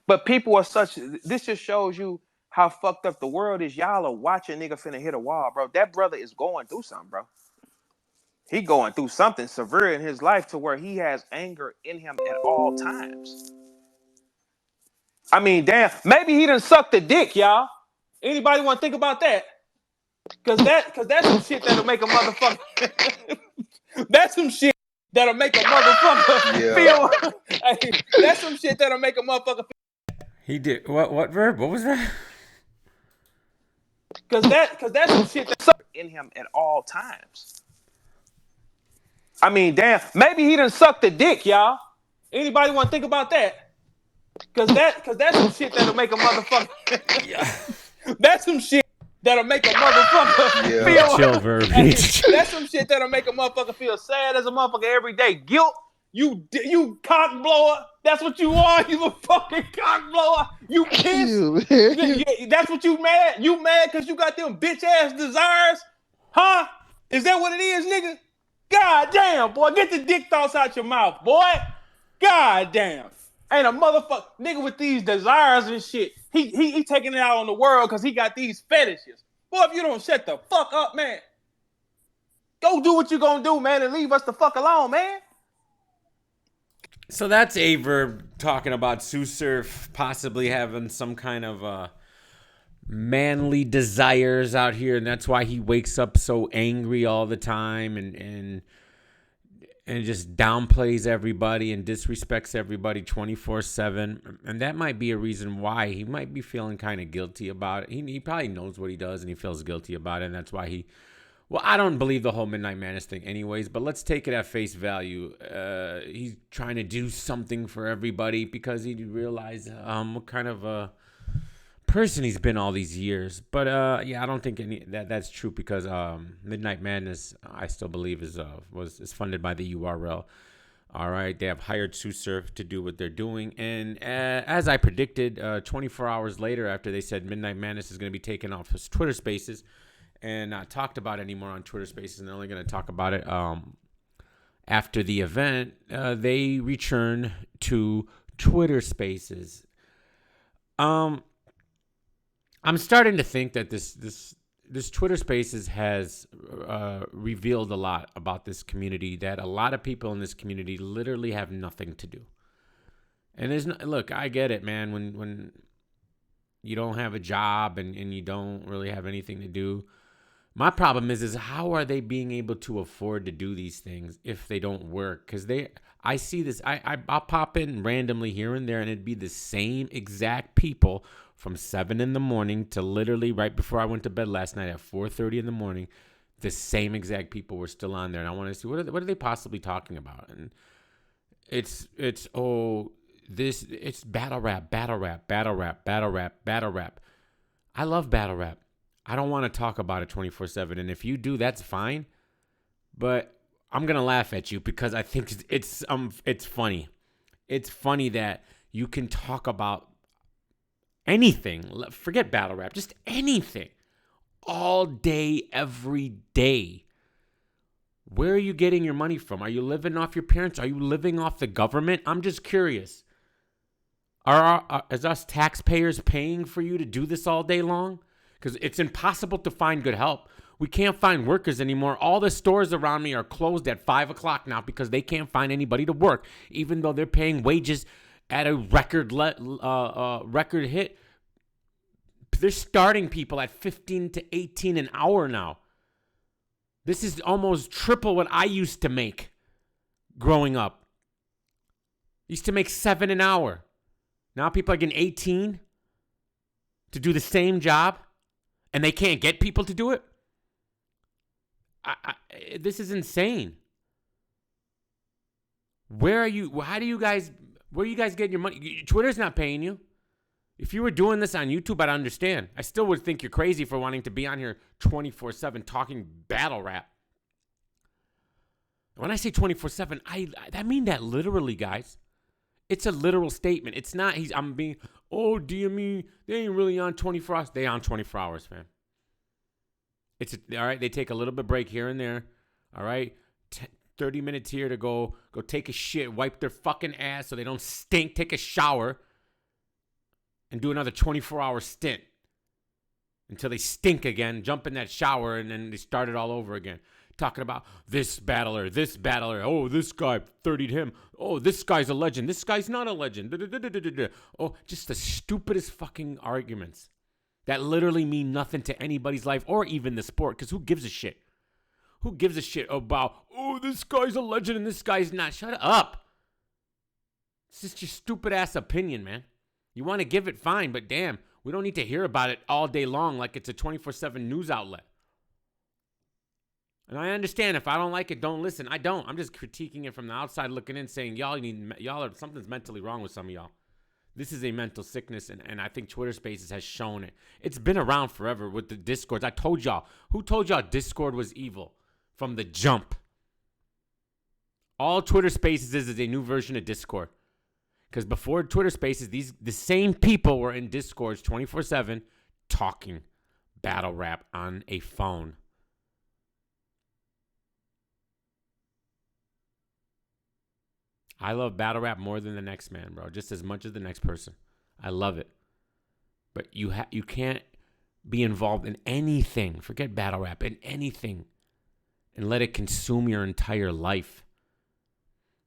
But people are such. This just shows you how fucked up the world is. Y'all are watching nigga finna hit a wall, bro. That brother is going through something, bro. He going through something severe in his life to where he has anger in him at all times. I mean, damn, maybe he done sucked a dick, y'all. Anybody want to think about that? Cause that's some shit that'll make a motherfucker. That's some shit that'll make a motherfucker feel. That's some shit that'll make a motherfucker feel. He did what? What verb? What was that? Cause that's some shit that's in him at all times. I mean, damn, maybe he done sucked a dick, y'all. Anybody want to think about that? Cause that's some shit that'll make a motherfucker. That's some shit that'll make a motherfucker feel. Chill, verb. That's some shit that'll make a motherfucker feel sad as a motherfucker every day. Guilt. You cock blower. That's what you are. You a fucking cock blower. You pissed. That's what you mad. You mad because you got them bitch ass desires, huh? Is that what it is, nigga? God damn, boy, get the dick thoughts out your mouth, boy. God damn. Ain't a motherfucker nigga with these desires and shit. He taking it out on the world because he got these fetishes. Boy, if you don't shut the fuck up, man. Go do what you gonna do, man, and leave us the fuck alone, man. So that's a verb talking about Sue Surf possibly having some kind of manly desires out here, and that's why he wakes up so angry all the time and just downplays everybody and disrespects everybody 24/7. And that might be a reason why he might be feeling kind of guilty about it. He probably knows what he does and he feels guilty about it, and that's why well, I don't believe the whole Midnight Madness thing anyways, but let's take it at face value. He's trying to do something for everybody because he realized what kind of a person he's been all these years. But yeah, I don't think that's true because Midnight Madness, I still believe, is funded by the URL. All right, they have hired Sue Surf to do what they're doing, and as I predicted, 24 hours later, after they said Midnight Madness is going to be taken off his Twitter Spaces and not talked about anymore on Twitter Spaces, and they're only going to talk about it after the event, they return to Twitter Spaces. I'm starting to think that this Twitter Spaces has revealed a lot about this community, that a lot of people in this community literally have nothing to do. And look, I get it, man. When you don't have a job and you don't really have anything to do. My problem is how are they being able to afford to do these things if they don't work? Because I see this, I'll pop in randomly here and there, and it'd be the same exact people from 7 in the morning to literally right before I went to bed last night at 4:30 in the morning. The same exact people were still on there, and I want to see what are they possibly talking about? And it's battle rap. I love battle rap. I don't want to talk about it 24/7, and if you do, that's fine. But I'm gonna laugh at you because I think it's funny. It's funny that you can talk about anything. Forget battle rap, just anything, all day, every day. Where are you getting your money from? Are you living off your parents? Are you living off the government? I'm just curious. Is us taxpayers paying for you to do this all day long? Because it's impossible to find good help. We can't find workers anymore. All the stores around me are closed at 5 o'clock now because they can't find anybody to work, even though they're paying wages at a record hit. They're starting people at 15 to 18 an hour now. This is almost triple what I used to make growing up. Used to make 7 an hour. Now people are getting 18 to do the same job, and they can't get people to do it. This is insane. Where are you guys getting your money? Twitter's not paying you. If you were doing this on YouTube, I'd understand. I still would think you're crazy for wanting to be on here 24/7 talking battle rap. When I say 24/7, I mean that literally, guys. It's a literal statement. It's not, do you mean they ain't really on 24 hours? They on 24 hours, man. All right, they take a little bit break here and there. All right, 30 minutes here to go take a shit, wipe their fucking ass so they don't stink, take a shower. and do another 24-hour stint until they stink again, jump in that shower, and then they start it all over again. Talking about this battler. Oh, this guy 30'd him. Oh, this guy's a legend. This guy's not a legend. Oh, just the stupidest fucking arguments that literally mean nothing to anybody's life or even the sport, because who gives a shit? Who gives a shit about, oh, this guy's a legend and this guy's not? Shut up. It's just your stupid ass opinion, man. You want to give it, fine, but damn, we don't need to hear about it all day long like it's a 24/7 news outlet. And I understand if I don't like it, don't listen. I don't. I'm just critiquing it from the outside looking in, saying something's mentally wrong with some of y'all. This is a mental sickness, and I think Twitter Spaces has shown it. It's been around forever with the Discords. I told y'all. Who told y'all Discord was evil from the jump? All Twitter Spaces is a new version of Discord. Because before Twitter Spaces, the same people were in Discords 24/7 talking battle rap on a phone. I love battle rap more than the next man, bro. Just as much as the next person. I love it. But you can't be involved in anything. Forget battle rap. In anything. And let it consume your entire life.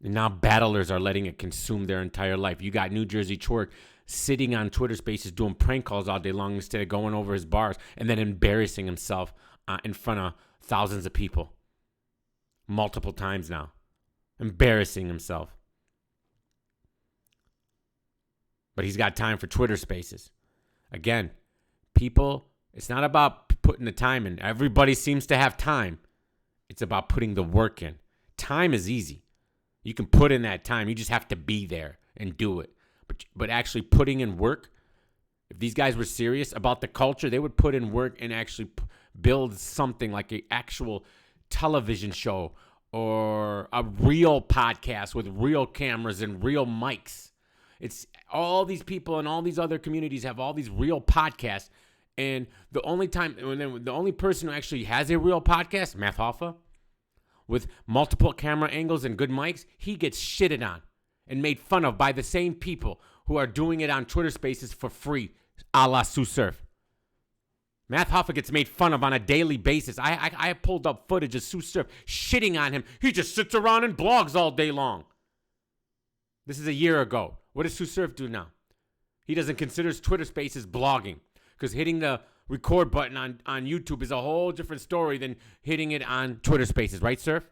And now battlers are letting it consume their entire life. You got New Jersey Twerk sitting on Twitter Spaces doing prank calls all day long instead of going over his bars and then embarrassing himself in front of thousands of people. Multiple times now. Embarrassing himself. But he's got time for Twitter Spaces. Again, people, it's not about putting the time in. Everybody seems to have time. It's about putting the work in. Time is easy. You can put in that time. You just have to be there and do it. But actually putting in work, if these guys were serious about the culture, they would put in work and actually build something like an actual television show or a real podcast with real cameras and real mics. It's all these people and all these other communities have all these real podcasts. And the only person who actually has a real podcast, Matt Hoffa, with multiple camera angles and good mics, he gets shitted on and made fun of by the same people who are doing it on Twitter Spaces for free, a la Sue Surf. Matt Hoffa gets made fun of on a daily basis. I pulled up footage of Sue Surf shitting on him. He just sits around and blogs all day long. This is a year ago. What does Sue Surf do now? He doesn't consider Twitter Spaces blogging, because hitting the record button on YouTube is a whole different story than hitting it on Twitter Spaces, right, Surf?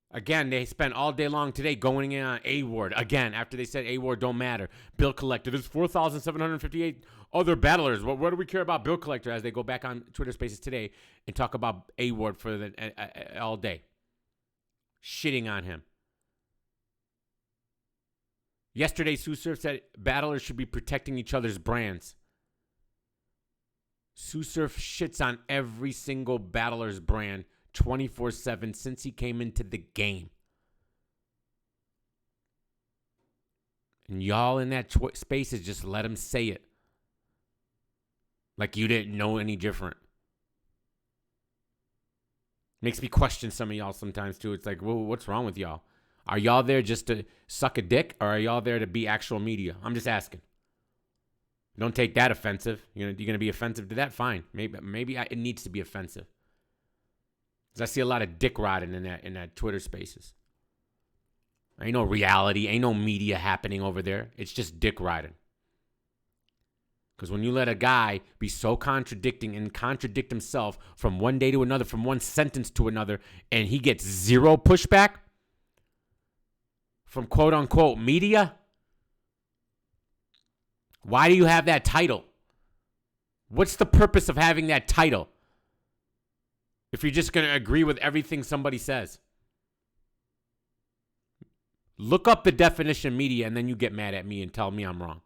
Again, they spent all day long today going in on A-Ward. Again, after they said A-Ward don't matter. Bill Collector. There's 4,758 other battlers. What do we care about Bill Collector as they go back on Twitter Spaces today and talk about A-Ward for all day? Shitting on him. Yesterday, Sue Surf said battlers should be protecting each other's brands. Sue Surf shits on every single battler's brand 24/7 since he came into the game. And y'all in that spaces just let him say it. Like you didn't know any different. Makes me question some of y'all sometimes too. It's like, well, what's wrong with y'all? Are y'all there just to suck a dick, or are y'all there to be actual media? I'm just asking. Don't take that offensive. You're going to be offensive to that? Fine. Maybe it needs to be offensive. Because I see a lot of dick riding in that Twitter Spaces. Ain't no reality. Ain't no media happening over there. It's just dick riding. Because when you let a guy be so contradicting and contradict himself from one day to another, from one sentence to another, and he gets zero pushback from quote-unquote media, why do you have that title? What's the purpose of having that title if you're just going to agree with everything somebody says? Look up the definition of media, and then you get mad at me and tell me I'm wrong.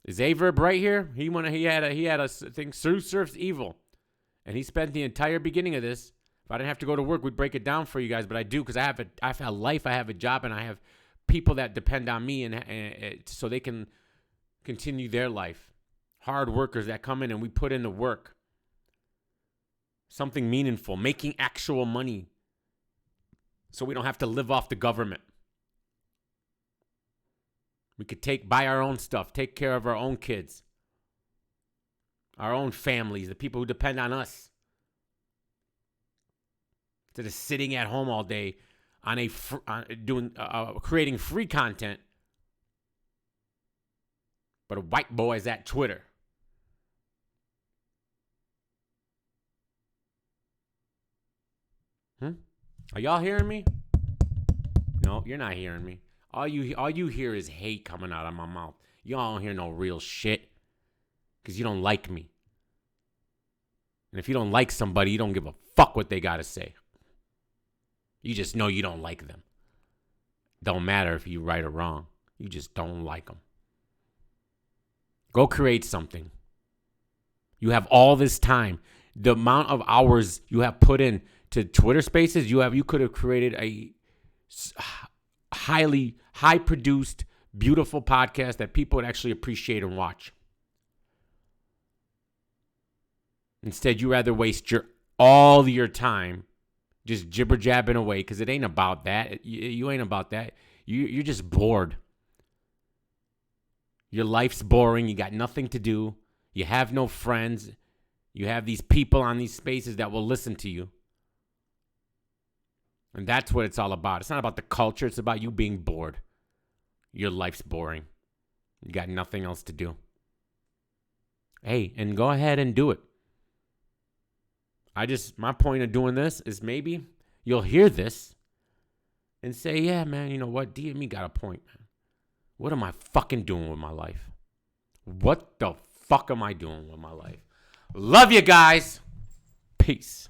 Is Verb right here? He had a thing. Sue Surf's evil, and he spent the entire beginning of this. If I didn't have to go to work, we'd break it down for you guys, but I do, because I have a life, I have a job, and I have people that depend on me and so they can continue their life. Hard workers that come in and we put in the work. Something meaningful, making actual money so we don't have to live off the government. We could buy our own stuff, take care of our own kids, our own families, the people who depend on us. Instead of sitting at home all day on creating free content, but a white boy's at Twitter. Are y'all hearing me? No, you're not hearing me. All you hear is hate coming out of my mouth. Y'all don't hear no real shit because you don't like me. And if you don't like somebody, you don't give a fuck what they got to say. You just know you don't like them. Don't matter if you're right or wrong. You just don't like them. Go create something. You have all this time. The amount of hours you have put in to Twitter Spaces, you could have created a high produced, beautiful podcast that people would actually appreciate and watch. Instead, you rather waste all your time just jibber jabbing away because it ain't about that. You ain't about that. You're just bored. Your life's boring. You got nothing to do. You have no friends. You have these people on these spaces that will listen to you. And that's what it's all about. It's not about the culture. It's about you being bored. Your life's boring. You got nothing else to do. Hey, and go ahead and do it. My point of doing this is maybe you'll hear this and say, yeah, man, you know what? DME got a point, man. What am I fucking doing with my life? What the fuck am I doing with my life? Love you guys. Peace.